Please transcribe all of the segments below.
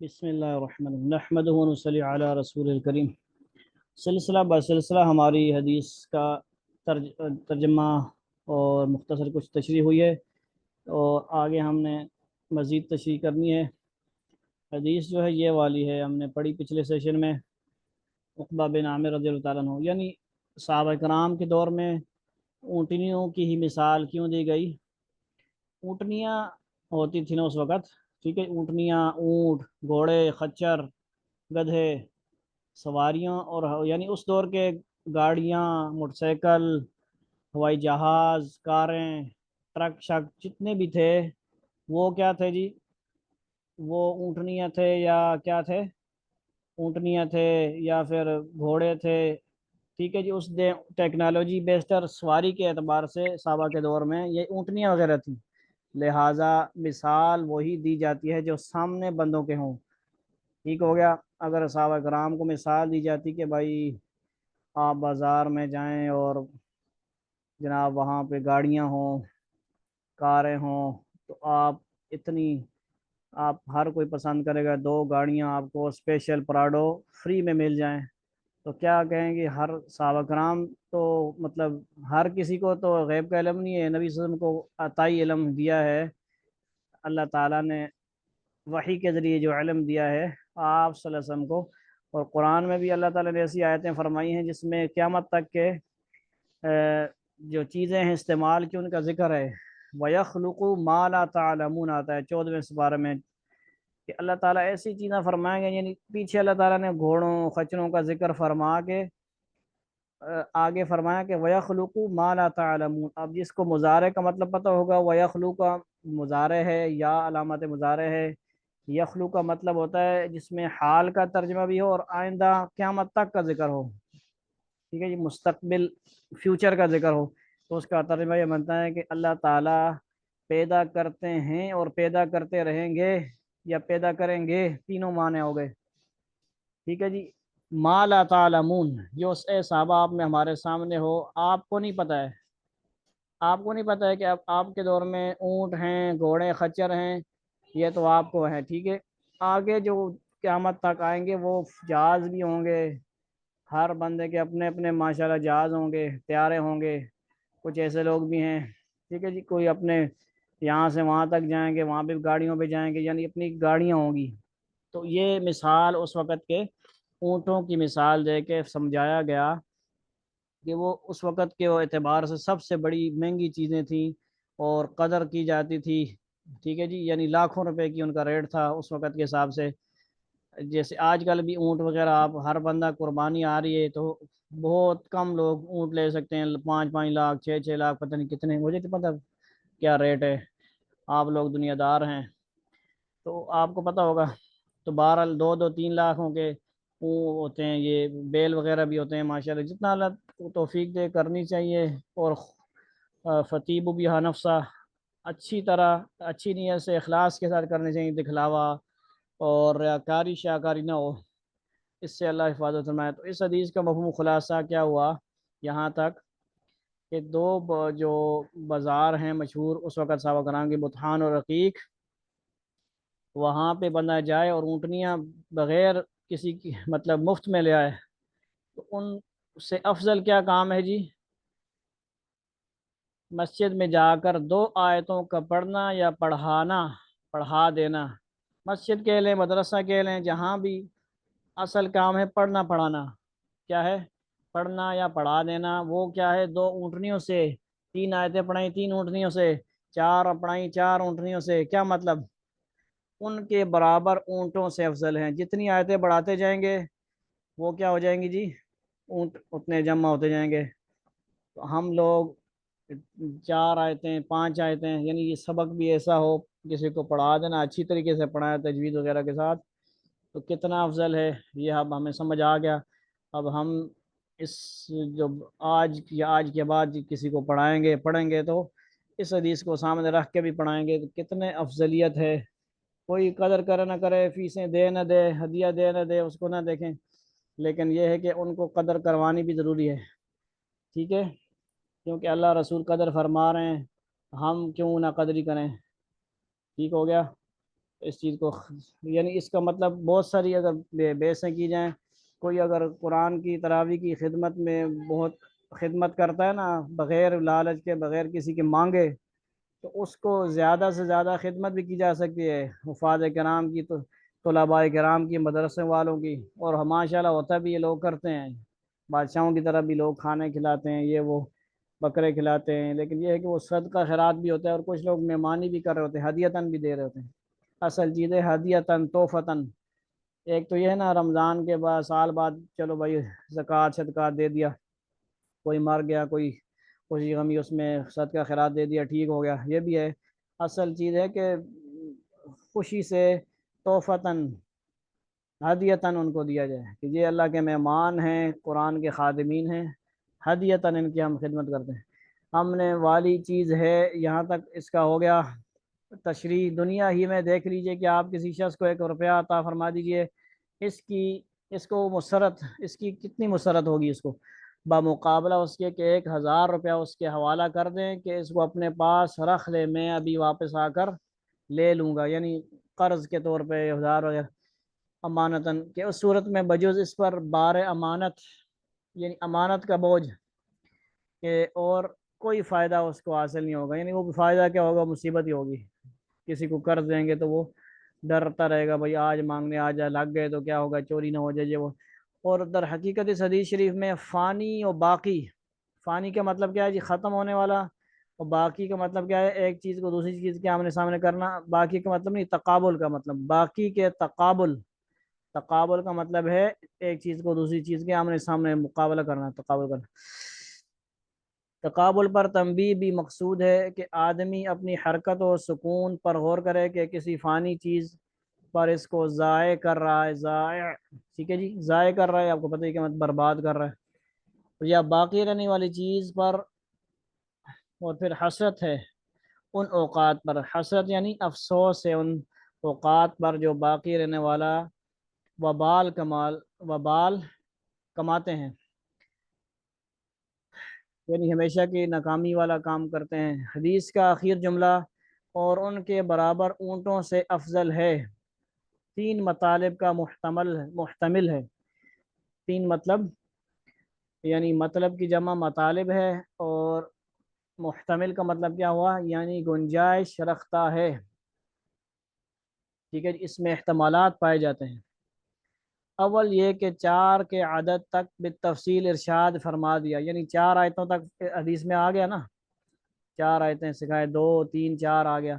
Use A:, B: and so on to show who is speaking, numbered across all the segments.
A: بسم اللہ الرحمن الرحیم نحمدہ و نصلی علی رسول الکریم۔ سلسلہ بسلسلہ ہماری حدیث کا ترجمہ اور مختصر کچھ تشریح ہوئی ہے، اور آگے ہم نے مزید تشریح کرنی ہے۔ حدیث جو ہے یہ والی ہے، ہم نے پڑھی پچھلے سیشن میں۔ عقبہ بن عامر رضی اللہ تعالیٰ عنہ، یعنی صحابہ کرام کے دور میں اونٹنیوں کی ہی مثال کیوں دی گئی؟ اونٹنیاں ہوتی تھیں نا اس وقت، ٹھیک ہے، اونٹنیاں، اونٹ، گھوڑے، خچر، گدھے، سواریاں، اور یعنی اس دور کے گاڑیاں، موٹر سائیکل، ہوائی جہاز، کاریں، ٹرک شک جتنے بھی تھے، وہ کیا تھے جی؟ وہ اونٹنیاں تھے یا کیا تھے؟ اونٹنیاں تھے یا پھر گھوڑے تھے، ٹھیک ہے جی۔ اس ٹیکنالوجی بیسٹر سواری کے اعتبار سے صحابہ کے دور میں یہ اونٹنیاں وغیرہ تھیں، لہٰذا مثال وہی دی جاتی ہے جو سامنے بندوں کے ہوں، ٹھیک ہو گیا۔ اگر صحابہ کرام کو مثال دی جاتی کہ بھائی آپ بازار میں جائیں اور جناب وہاں پہ گاڑیاں ہوں، کاریں ہوں، تو اتنی آپ ہر کوئی پسند کرے گا، دو گاڑیاں آپ کو اسپیشل پراڈو فری میں مل جائیں، تو کیا کہیں گے؟ ہر صحابہ کرام تو مطلب ہر کسی کو تو غیب کا علم نہیں ہے، نبی صلی اللہ علیہ وسلم کو عطائی علم دیا ہے اللہ تعالیٰ نے، وحی کے ذریعے جو علم دیا ہے آپ صلی اللہ علیہ وسلم کو۔ اور قرآن میں بھی اللہ تعالیٰ نے ایسی آیتیں فرمائی ہیں جس میں قیامت تک کے جو چیزیں ہیں استعمال کی ان کا ذکر ہے۔ وَيَخْلُقُ مَا لَا تَعْلَمُونَ آتا ہے 14ویں سپارے میں، کہ اللہ تعالیٰ ایسی چیزیں فرمائیں گے، یعنی پیچھے اللہ تعالیٰ نے گھوڑوں خچروں کا ذکر فرما کے آگے فرمایا کہ وَيَخْلُقُ مَا لَا تَعْلَمُونَ۔ اب جس کو مضارع کا مطلب پتہ ہوگا، وَيَخْلُقُ کا مضارع ہے یا علامت مضارع ہے، یخلو کا مطلب ہوتا ہے جس میں حال کا ترجمہ بھی ہو اور آئندہ قیامت تک کا ذکر ہو، ٹھیک ہے جی، مستقبل فیوچر کا ذکر ہو، تو اس کا ترجمہ یہ بنتا ہے کہ اللہ تعالیٰ پیدا کرتے ہیں اور پیدا کرتے رہیں گے یا پیدا کریں گے، تینوں معنی ہو گئے، ٹھیک ہے جی۔ ما لا تعلمون، جو اے صحابہ آپ میں ہمارے سامنے ہو، آپ کو نہیں پتہ ہے، آپ کو نہیں پتہ ہے کہ اب آپ کے دور میں اونٹ ہیں، گھوڑے خچر ہیں، یہ تو آپ کو ہے، ٹھیک ہے۔ آگے جو قیامت تک آئیں گے وہ جہاز بھی ہوں گے، ہر بندے کے اپنے اپنے ماشاءاللہ جہاز ہوں گے، طیارے ہوں گے، کچھ ایسے لوگ بھی ہیں، ٹھیک ہے جی، کوئی اپنے یہاں سے وہاں تک جائیں گے، وہاں پہ گاڑیوں پہ جائیں گے، یعنی اپنی گاڑیاں ہوں گی۔ تو یہ مثال اس وقت کے اونٹوں کی مثال دے کے سمجھایا گیا کہ وہ اس وقت کے اعتبار سے سب سے بڑی مہنگی چیزیں تھیں اور قدر کی جاتی تھی، ٹھیک ہے جی، یعنی لاکھوں روپے کی ان کا ریٹ تھا اس وقت کے حساب سے۔ جیسے آج کل بھی اونٹ وغیرہ آپ ہر بندہ قربانی آ رہی ہے تو بہت کم لوگ اونٹ لے سکتے ہیں، 5-5 لاکھ، 6-6 لاکھ، پتہ نہیں کتنے، مجھے تو پتہ کیا ریٹ ہے، آپ لوگ دنیا دار ہیں تو آپ کو پتہ ہوگا۔ تو بہرحال 2-2-3 لاکھوں کے وہ ہوتے ہیں، یہ بیل وغیرہ بھی ہوتے ہیں ماشاءاللہ، جتنا اللہ کو توفیق دے کرنی چاہیے، اور فتیب بھی نفسہ، اچھی طرح اچھی نیت سے اخلاص کے ساتھ کرنے چاہیے، دکھلاوا اور ریاکاری شاکاری نہ ہو، اس سے اللہ حفاظت فرمائے۔ تو اس حدیث کا مفہوم خلاصہ کیا ہوا یہاں تک کہ جو بازار ہیں مشہور اس وقت صحابہ کرام کے، بطحان اور رقیق، وہاں پہ بندہ جائے اور اونٹنیاں بغیر کسی کی مطلب مفت میں لے آئے، تو ان سے افضل کیا کام ہے جی؟ مسجد میں جا کر 2 آیتوں کا پڑھنا یا پڑھا دینا، مسجد کے لیں، مدرسہ کے لیں، جہاں بھی اصل کام ہے پڑھنا پڑھانا، کیا ہے؟ پڑھنا یا پڑھا دینا۔ وہ کیا ہے؟ 2 اونٹنیوں سے 3 آیتیں پڑھائیں، 3 اونٹنیوں سے 4 پڑھائیں، 4 اونٹنیوں سے، کیا مطلب؟ ان کے برابر اونٹوں سے افضل ہیں، جتنی آیتیں بڑھاتے جائیں گے وہ کیا ہو جائیں گی جی؟ اونٹ اتنے جمع ہوتے جائیں گے۔ تو ہم لوگ 4 آیتیں، 5 آیتیں، یعنی یہ سبق بھی ایسا ہو، کسی کو پڑھا دینا، اچھی طریقے سے پڑھایا تجوید وغیرہ کے ساتھ، تو کتنا افضل ہے یہ اب ہمیں سمجھ آ گیا۔ اب ہم اس جو آج کے بعد کسی کو پڑھیں گے تو اس حدیث کو سامنے رکھ کے بھی پڑھائیں گے، تو کتنے افضلیت ہے۔ کوئی قدر کرے نہ کرے، فیسیں دے نہ دے، ہدیہ دے نہ دے، اس کو نہ دیکھیں، لیکن یہ ہے کہ ان کو قدر کروانی بھی ضروری ہے، ٹھیک ہے، کیونکہ اللہ رسول قدر فرما رہے ہیں، ہم کیوں نہ قدری کریں، ٹھیک ہو گیا۔ اس چیز کو یعنی اس کا مطلب بہت ساری اگر بحثیں کی جائیں، کوئی اگر قرآن کی تراویح کی خدمت میں بہت خدمت کرتا ہے نا، بغیر لالچ کے، بغیر کسی کے مانگے، تو اس کو زیادہ سے زیادہ خدمت بھی کی جا سکتی ہے، حفاظ کرام کی، تو طلباء کرام کی، مدرسے والوں کی، اور ماشاء اللہ ہوتا بھی یہ لوگ کرتے ہیں، بادشاہوں کی طرف بھی لوگ کھانے کھلاتے ہیں، یہ وہ بکرے کھلاتے ہیں، لیکن یہ ہے کہ وہ صدقہ خیرات بھی ہوتا ہے، اور کچھ لوگ مہمانی بھی کر رہے ہوتے ہیں، ہدیتاً بھی دے رہے ہوتے ہیں۔ اصل چیز ہے ہدیتاً تحفتاً۔ ایک تو یہ ہے نا، رمضان کے بعد سال بعد چلو بھائی زکوٰۃ صدقات دے دیا، کوئی مر گیا، کوئی خوشی غمی اس میں صدقہ خیرات دے دیا، ٹھیک ہو گیا، یہ بھی ہے۔ اصل چیز ہے کہ خوشی سے تحفتاً ہدیتاً ان کو دیا جائے کہ یہ اللہ کے مہمان ہیں، قرآن کے خادمین ہیں، ہدیتاً ان کی ہم خدمت کرتے ہیں۔ ہم نے والی چیز ہے، یہاں تک اس کا ہو گیا تشریح۔ دنیا ہی میں دیکھ لیجئے کہ آپ کسی شخص کو 1 روپیہ عطا فرما دیجئے، اس کی اس کو مسرت، اس کی کتنی مسرت ہوگی اس کو، بمقابلہ اس کے کہ 1000 روپیہ اس کے حوالہ کر دیں کہ اس کو اپنے پاس رکھ لے، میں ابھی واپس آ کر لے لوں گا، یعنی قرض کے طور پہ 1000 وغیرہ امانتاً، کہ اس صورت میں بجوز اس پر بار امانت، یعنی امانت کا بوجھ، کہ اور کوئی فائدہ اس کو حاصل نہیں ہوگا، یعنی وہ فائدہ کیا ہوگا، مصیبت ہی ہوگی۔ کسی کو قرض دیں گے تو وہ ڈرتا رہے گا، بھائی آج مانگنے آ جائے، لگ گئے تو کیا ہوگا، چوری نہ ہو جائے وہ۔ اور در حقیقت اس حدیث شریف میں فانی و باقی، فانی کا مطلب کیا ہے جی، ختم ہونے والا، اور باقی کا مطلب کیا ہے، ایک چیز کو دوسری چیز کے آمنے سامنے کرنا۔ باقی کا مطلب نہیں، تقابل کا مطلب، باقی کے تقابل، تقابل کا مطلب ہے ایک چیز کو دوسری چیز کے آمنے سامنے مقابلہ کرنا، تقابل کرنا۔ تقابل پر تنبیہ بھی مقصود ہے کہ آدمی اپنی حرکت و سکون پر غور کرے کہ کسی فانی چیز پر اس کو ضائع کر رہا ہے، ضائع، ٹھیک ہے جی، ضائع کر رہا ہے، آپ کو پتہ ہی کہ مطلب برباد کر رہا ہے، یا باقی رہنے والی چیز پر۔ اور پھر حسرت ہے ان اوقات پر، حسرت یعنی افسوس ہے ان اوقات پر جو باقی رہنے والا وبال کماتے ہیں، یعنی ہمیشہ کی ناکامی والا کام کرتے ہیں۔ حدیث کا آخر جملہ اور ان کے برابر اونٹوں سے افضل ہے، 3 مطالب کا محتمل ہے۔ 3 مطلب، یعنی مطلب کی جمع مطالب ہے، اور محتمل کا مطلب کیا ہوا، یعنی گنجائش رکھتا ہے، ٹھیک ہے جی، اس میں احتمالات پائے جاتے ہیں۔ اول یہ کہ 4 کے عدد تک بالتفصیل ارشاد فرما دیا، یعنی 4 آیتوں تک حدیث میں آ گیا نا، 4 آیتیں سکھائے، 2 3 4 آ گیا،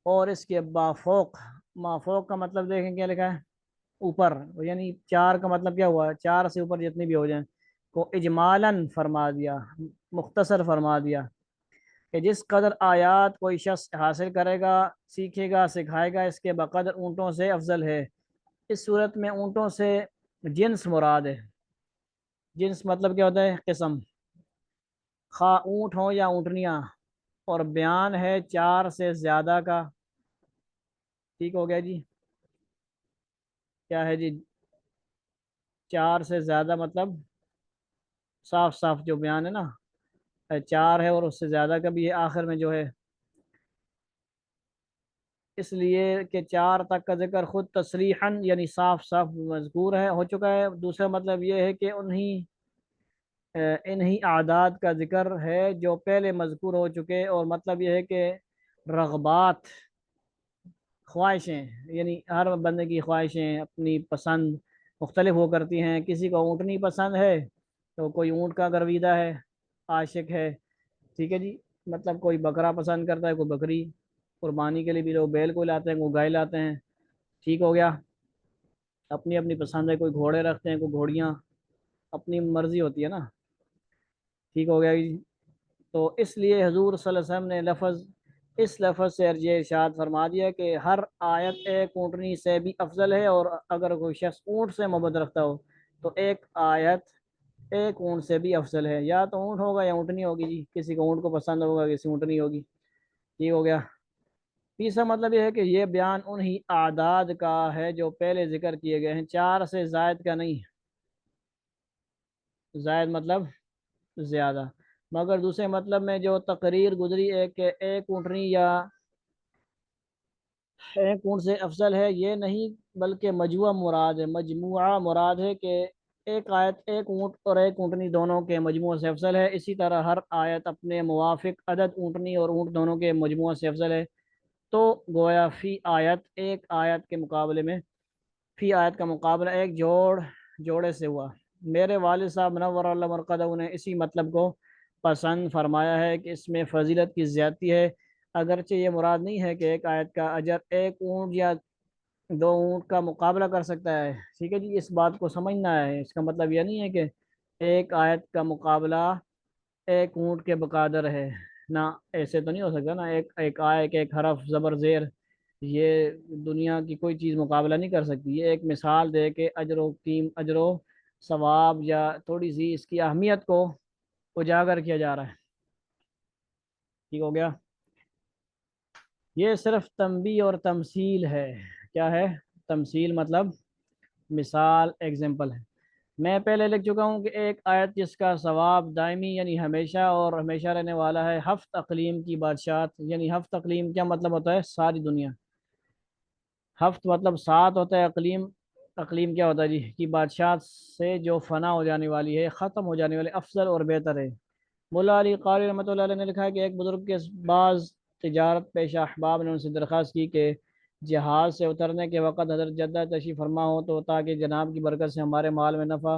A: اور اس کے بافوق، مافوق کا مطلب دیکھیں کیا لکھا ہے، اوپر، یعنی 4 کا مطلب کیا ہوا، 4 سے اوپر جتنی بھی ہو جائیں، کو اجمالاً فرما دیا، مختصر فرما دیا، کہ جس قدر آیات کوئی شخص حاصل کرے گا، سیکھے گا، سکھائے گا، اس کے بقدر اونٹوں سے افضل ہے۔ اس صورت میں اونٹوں سے جنس مراد ہے، جنس مطلب کیا ہوتا ہے، قسم، خواہ اونٹ ہو یا اونٹنیاں، اور بیان ہے 4 سے زیادہ کا، ٹھیک ہو گیا جی، کیا ہے جی، 4 سے زیادہ مطلب صاف صاف جو بیان ہے نا، 4 ہے اور اس سے زیادہ کا بھی ہے آخر میں جو ہے، اس لیے کہ 4 تک کا ذکر خود تصریحاً یعنی صاف صاف مذکور ہے، ہو چکا ہے۔ دوسرا مطلب یہ ہے کہ انہی اعداد کا ذکر ہے جو پہلے مذکور ہو چکے، اور مطلب یہ ہے کہ رغبات، خواہشیں، یعنی ہر بندے کی خواہشیں، اپنی پسند مختلف ہو کرتی ہیں، کسی کو اونٹنی پسند ہے تو کوئی اونٹ کا گرویدہ ہے، عاشق ہے، ٹھیک ہے جی، مطلب کوئی بکرا پسند کرتا ہے، کوئی بکری، قربانی کے لیے بھی لوگ بیل کو لاتے ہیں، کوئی گائے لاتے ہیں، ٹھیک ہو گیا، اپنی اپنی پسند ہے، کوئی گھوڑے رکھتے ہیں، کوئی گھوڑیاں، اپنی مرضی ہوتی ہے نا، ٹھیک ہو گیا جی۔ تو اس لیے حضور صلی اللہ علیہ وسلم نے اس لفظ سے ارجع ارشاد فرما دیا کہ ہر آیت ایک اونٹنی سے بھی افضل ہے، اور اگر کوئی شخص اونٹ سے محبت رکھتا ہو تو ایک آیت ایک اونٹ سے بھی افضل ہے، یا تو اونٹ ہوگا یا اونٹنی ہوگی جی، کسی کو اونٹ کو پسند ہوگا، کسی اونٹنی ہوگی، ٹھیک ہو گیا۔ تیسرا مطلب یہ ہے کہ یہ بیان انہی اعداد کا ہے جو پہلے ذکر کیے گئے ہیں، 4 سے زائد کا نہیں، زائد مطلب زیادہ، مگر دوسرے مطلب میں جو تقریر گزری ہے کہ ایک اونٹنی یا ایک اونٹ سے افضل ہے یہ نہیں، بلکہ مجموعہ مراد ہے، مجموعہ مراد ہے کہ ایک آیت ایک اونٹ اور ایک اونٹنی دونوں کے مجموعہ سے افضل ہے، اسی طرح ہر آیت اپنے موافق عدد اونٹنی اور اونٹ دونوں کے مجموعہ سے افضل ہے۔ تو گویا فی آیت ایک آیت کے مقابلے میں، فی آیت کا مقابلہ ایک جوڑے سے ہوا۔ میرے والد صاحب منور اللہ مرقدہ نے اسی مطلب کو پسند فرمایا ہے کہ اس میں فضیلت کی زیادتی ہے، اگرچہ یہ مراد نہیں ہے کہ ایک آیت کا اجر ایک اونٹ یا دو اونٹ کا مقابلہ کر سکتا ہے۔ ٹھیک ہے جی، اس بات کو سمجھنا ہے، اس کا مطلب یہ نہیں ہے کہ ایک آیت کا مقابلہ ایک اونٹ کے بقدر ہے، نہ ایسے تو نہیں ہو سکتا نا، ایک ایک آیت ایک حرف زبر زیر، یہ دنیا کی کوئی چیز مقابلہ نہیں کر سکتی۔ یہ ایک مثال دے کے اجر و ثواب یا تھوڑی سی اس کی اہمیت کو اجاگر کیا جا رہا ہے۔ ٹھیک ہو گیا، یہ صرف تنبیہ اور تمثیل ہے۔ کیا ہے؟ تمثیل مطلب مثال، ایگزامپل ہے۔ میں پہلے لکھ چکا ہوں کہ ایک آیت جس کا ثواب دائمی یعنی ہمیشہ اور ہمیشہ رہنے والا ہے، ہفت اقلیم کی بادشاہت، یعنی ہفت اقلیم کیا مطلب ہوتا ہے؟ ساری دنیا۔ ہفت مطلب سات ہوتا ہے، اقلیم اقلیم کیا ہوتا ہے جی؟ کی بادشاہت سے جو فنا ہو جانے والی ہے، ختم ہو جانے والی، افضل اور بہتر ہے۔ مولا علی قاری رحمۃ اللہ علیہ نے لکھا ہے کہ ایک بزرگ کے بعض تجارت پیشہ احباب نے ان سے درخواست کی کہ جہاز سے اترنے کے وقت حضرت جدہ تشریف فرما ہو تو تاکہ جناب کی برکت سے ہمارے مال میں نفع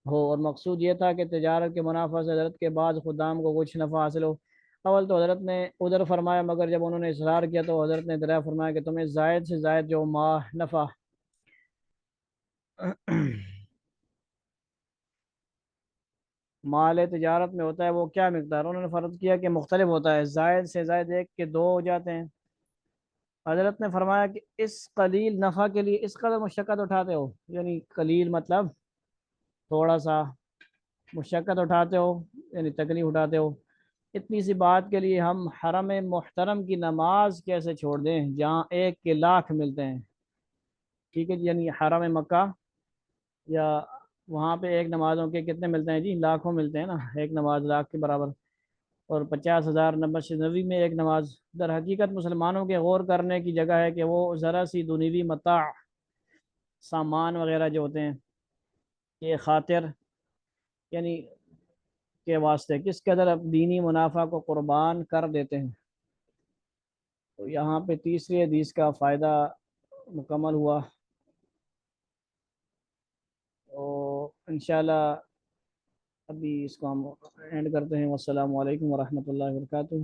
A: ہو، اور مقصود یہ تھا کہ تجارت کے منافع سے حضرت کے بعض خدام کو کچھ نفع حاصل ہو۔ اول تو حضرت نے ادھر فرمایا، مگر جب انہوں نے اصرار کیا تو حضرت نے دریافت فرمایا کہ تمہیں زائد سے زائد جو نفع مال تجارت میں ہوتا ہے وہ کیا مقدار؟ انہوں نے فرض کیا کہ مختلف ہوتا ہے، زائد سے زائد ایک کے دو ہو جاتے ہیں۔ حضرت نے فرمایا کہ اس قلیل نفع کے لیے اس قدر مشقت اٹھاتے ہو، یعنی قلیل مطلب تھوڑا سا، مشقت اٹھاتے ہو یعنی تکلیف اٹھاتے ہو، اتنی سی بات کے لیے ہم حرم محترم کی نماز کیسے چھوڑ دیں جہاں ایک کے لاکھ ملتے ہیں؟ ٹھیک ہے جی، یعنی حرم مکہ یا وہاں پہ ایک نمازوں کے کتنے ملتے ہیں جی؟ لاکھوں ملتے ہیں نا، ایک نماز لاکھ کے برابر، اور 50,000 نبی میں ایک نماز۔ در حقیقت مسلمانوں کے غور کرنے کی جگہ ہے کہ وہ ذرا سی دنیوی متاع، سامان وغیرہ جو ہوتے ہیں، یہ خاطر یعنی کے واسطے کس قدر دینی منافع کو قربان کر دیتے ہیں۔ تو یہاں پہ تیسری حدیث کا فائدہ مکمل ہوا، تو انشاءاللہ ابھی اس کو ہم اینڈ کرتے ہیں۔ والسلام علیکم ورحمۃ اللہ وبرکاتہ۔